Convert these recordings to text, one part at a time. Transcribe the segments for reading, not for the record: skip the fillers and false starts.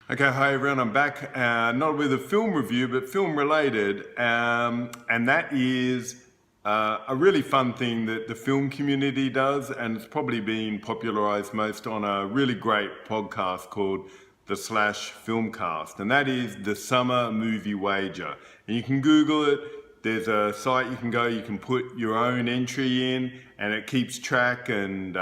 Okay, hi everyone, I'm back, not with a film review, but film related, and that is a really fun thing that the film community does, and it's probably been popularized most on a really great podcast called the Slash Filmcast, and that is the Summer Movie Wager. And you can Google it. There's a site you can go, you can put your own entry in, and it keeps track and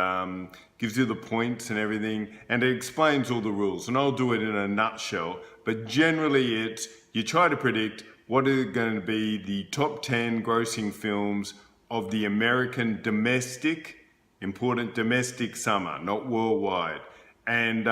gives you the points and everything, and it explains all the rules. And I'll do it in a nutshell, but generally it's, you try to predict what are going to be the top 10 grossing films of the American domestic, important domestic summer, not worldwide. And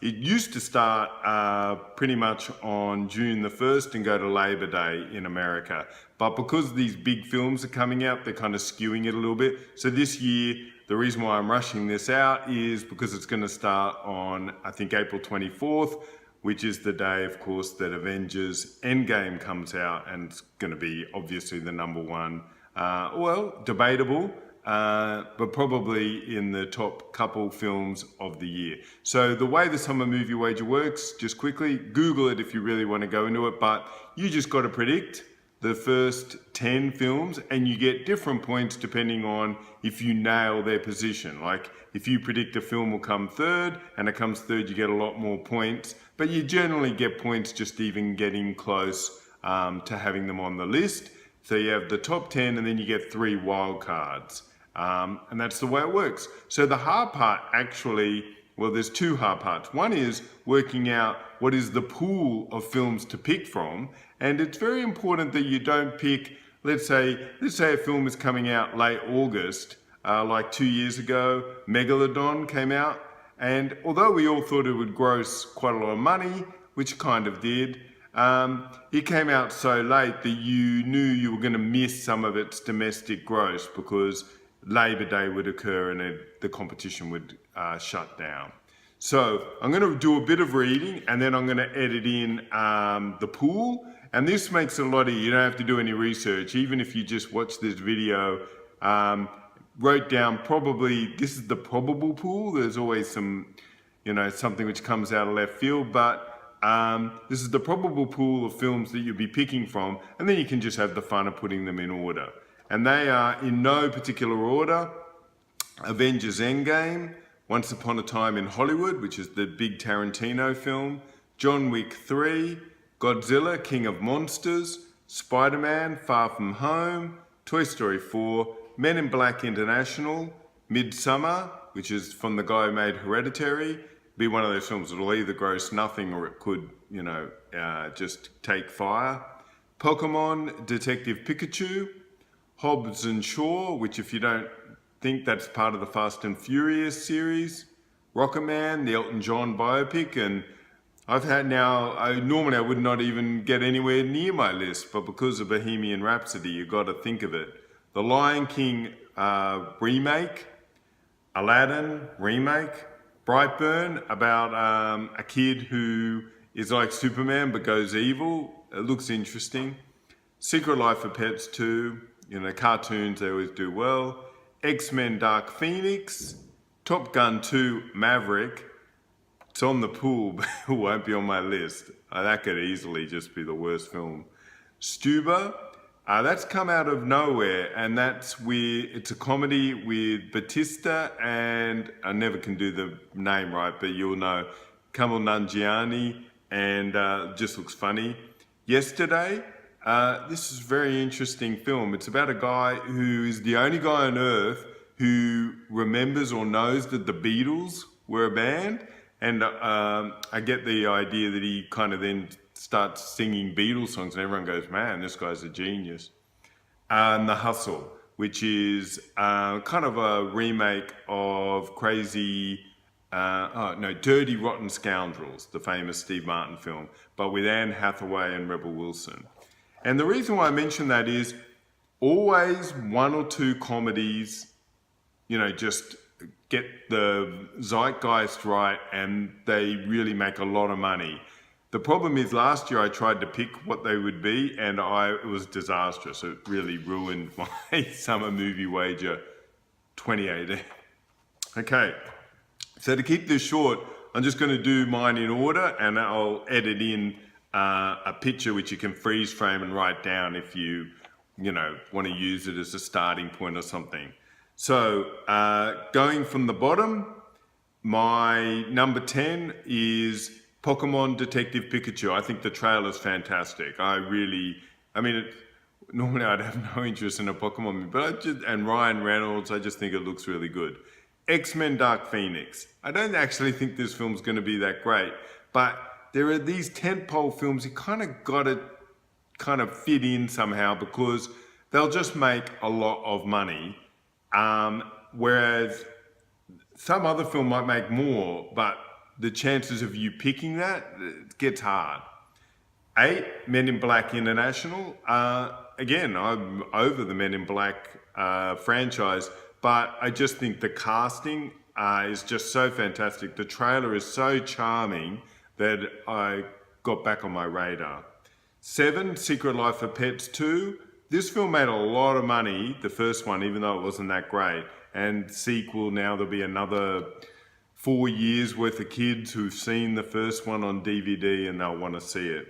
it used to start pretty much on June the 1st and go to Labor Day in America. But because these big films are coming out, they're kind of skewing it a little bit. So this year, the reason why I'm rushing this out is because it's going to start on, I think, April 24th, which is the day, of course, that Avengers Endgame comes out, and it's going to be obviously the number one, debatable, but probably in the top couple films of the year. So the way the Summer Movie Wager works, just quickly, Google it if you really want to go into it, but you just got to predict the first 10 films, and you get different points depending on if you nail their position. Like if you predict a film will come third and it comes third, you get a lot more points, but you generally get points just even getting close to having them on the list. So you have the top 10 and then you get 3 wild cards. And that's the way it works. So the hard part actually, well, there's 2 hard parts. One is working out what is the pool of films to pick from. And it's very important that you don't pick, let's say a film is coming out late August, like 2 years ago, Megalodon came out. And although we all thought it would gross quite a lot of money, which kind of did, it came out so late that you knew you were going to miss some of its domestic gross because Labor Day would occur and the competition would shut down. So I'm going to do a bit of reading and then I'm going to edit in the pool. And this makes it a lot easier. You don't have to do any research. Even if you just watch this video, wrote down probably, this is the probable pool. There's always some, something which comes out of left field, but this is the probable pool of films that you'll be picking from. And then you can just have the fun of putting them in order. And they are in no particular order: Avengers Endgame, Once Upon a Time in Hollywood, which is the big Tarantino film, John Wick 3, Godzilla, King of Monsters, Spider-Man, Far From Home, Toy Story 4, Men in Black International, Midsummer, which is from the guy who made Hereditary. Be one of those films that will either gross nothing or it could, just take fire. Pokémon, Detective Pikachu, Hobbs and Shaw, which if you don't think that's part of the Fast and Furious series, Rocketman, the Elton John biopic, and normally I would not even get anywhere near my list, but because of Bohemian Rhapsody, you got to think of it. The Lion King remake, Aladdin remake, Brightburn, about a kid who is like Superman but goes evil. It looks interesting. Secret Life of Pets 2, cartoons, they always do well. X-Men Dark Phoenix, Top Gun 2 Maverick. It's on the pool, but it won't be on my list. That could easily just be the worst film. Stuber, that's come out of nowhere, and it's a comedy with Batista and, I never can do the name right, but you'll know, Kamal Nanjiani, and just looks funny. Yesterday, this is a very interesting film. It's about a guy who is the only guy on earth who remembers or knows that the Beatles were a band. And I get the idea that he kind of then starts singing Beatles songs and everyone goes, man, this guy's a genius. And The Hustle, which is kind of a remake of Dirty Rotten Scoundrels, the famous Steve Martin film, but with Anne Hathaway and Rebel Wilson. And the reason why I mention that is always 1 or 2 comedies, just get the zeitgeist right and they really make a lot of money. The problem is last year I tried to pick what they would be and it was disastrous. It really ruined my Summer Movie Wager 2018. Okay, so to keep this short, I'm just going to do mine in order, and I'll edit in a picture which you can freeze frame and write down if you want to use it as a starting point or something. So going from the bottom, my number 10 is Pokémon Detective Pikachu. I think the trailer's fantastic. Normally I'd have no interest in a Pokemon movie, but and Ryan Reynolds, I just think it looks really good. X-Men Dark Phoenix. I don't actually think this film's going to be that great, but there are these tentpole films you kind of got to fit in somehow because they'll just make a lot of money, whereas some other film might make more, but the chances of you picking that, it gets hard. 8, Men in Black International. Again, I'm over the Men in Black franchise, but I just think the casting is just so fantastic. The trailer is so charming that I got back on my radar. 7, Secret Life of Pets 2. This film made a lot of money, the first one, even though it wasn't that great. And sequel, now there'll be another 4 years worth of kids who've seen the first one on DVD and they'll want to see it.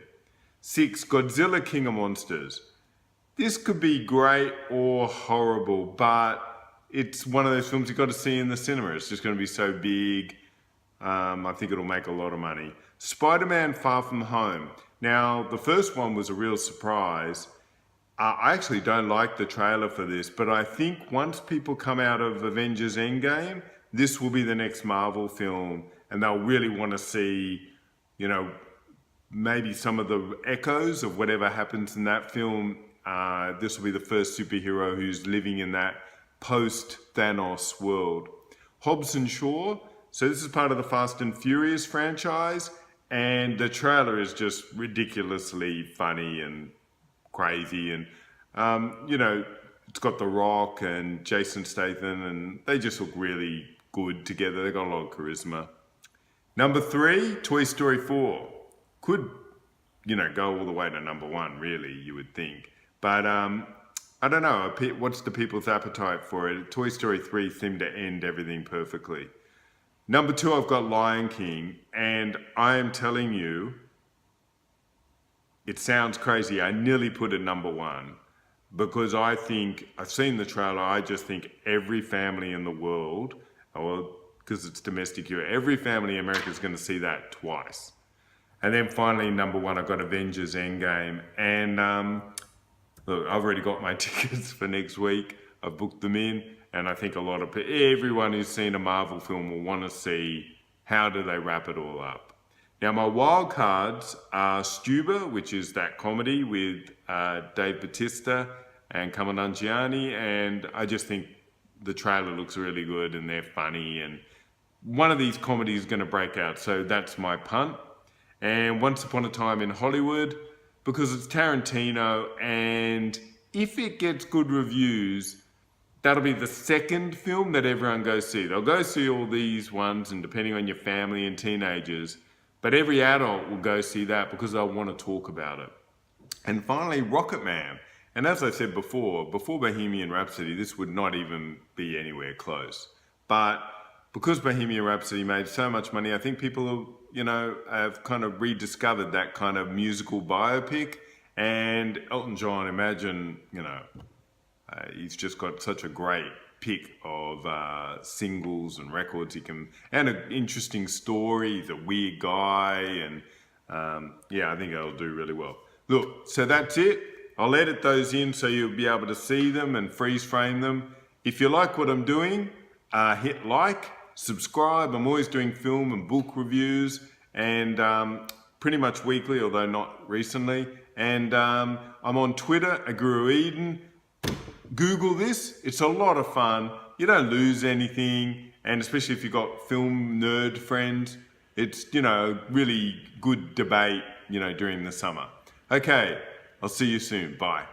6, Godzilla King of Monsters. This could be great or horrible, but it's one of those films you've got to see in the cinema. It's just going to be so big. I think it'll make a lot of money. Spider-Man Far From Home. Now, the first one was a real surprise. I actually don't like the trailer for this, but I think once people come out of Avengers Endgame, this will be the next Marvel film, and they'll really want to see, maybe some of the echoes of whatever happens in that film. This will be the first superhero who's living in that post-Thanos world. Hobbs and Shaw. So this is part of the Fast and Furious franchise, and the trailer is just ridiculously funny and crazy, and it's got The Rock and Jason Statham, and they just look really good together. They've got a lot of charisma. Number 3, Toy Story 4. Could, go all the way to number 1, really, you would think. But I don't know, what's the people's appetite for it? Toy Story 3 seemed to end everything perfectly. Number 2, I've got Lion King, and I am telling you, it sounds crazy. I nearly put it number 1 because I think, I've seen the trailer, I just think every family in the world, because it's domestic here, every family in America is going to see that twice. And then finally, number 1, I've got Avengers Endgame. And look, I've already got my tickets for next week. I've booked them in. And I think everyone who's seen a Marvel film will want to see how do they wrap it all up. Now, my wild cards are Stuber, which is that comedy with Dave Bautista and Kamal Nanjiani, and I just think the trailer looks really good and they're funny, and one of these comedies is going to break out, so that's my punt. And Once Upon a Time in Hollywood, because it's Tarantino, and if it gets good reviews, that'll be the second film that everyone goes see. They'll go see all these ones, and depending on your family and teenagers, but every adult will go see that because they'll want to talk about it. And finally, Rocketman. And as I said before Bohemian Rhapsody, this would not even be anywhere close. But because Bohemian Rhapsody made so much money, I think people, have kind of rediscovered that kind of musical biopic. And Elton John, imagine, he's just got such a great pick of singles and records and an interesting story. He's a weird guy, and I think it'll do really well. Look, so that's it. I'll edit those in so you'll be able to see them and freeze frame them. If you like what I'm doing, hit like, subscribe. I'm always doing film and book reviews, and pretty much weekly, although not recently. And I'm on Twitter, Aguru Eden. Google this. It's a lot of fun. You don't lose anything, and especially if you've got film nerd friends, it's, really good debate, during the summer. Okay, I'll see you soon. Bye.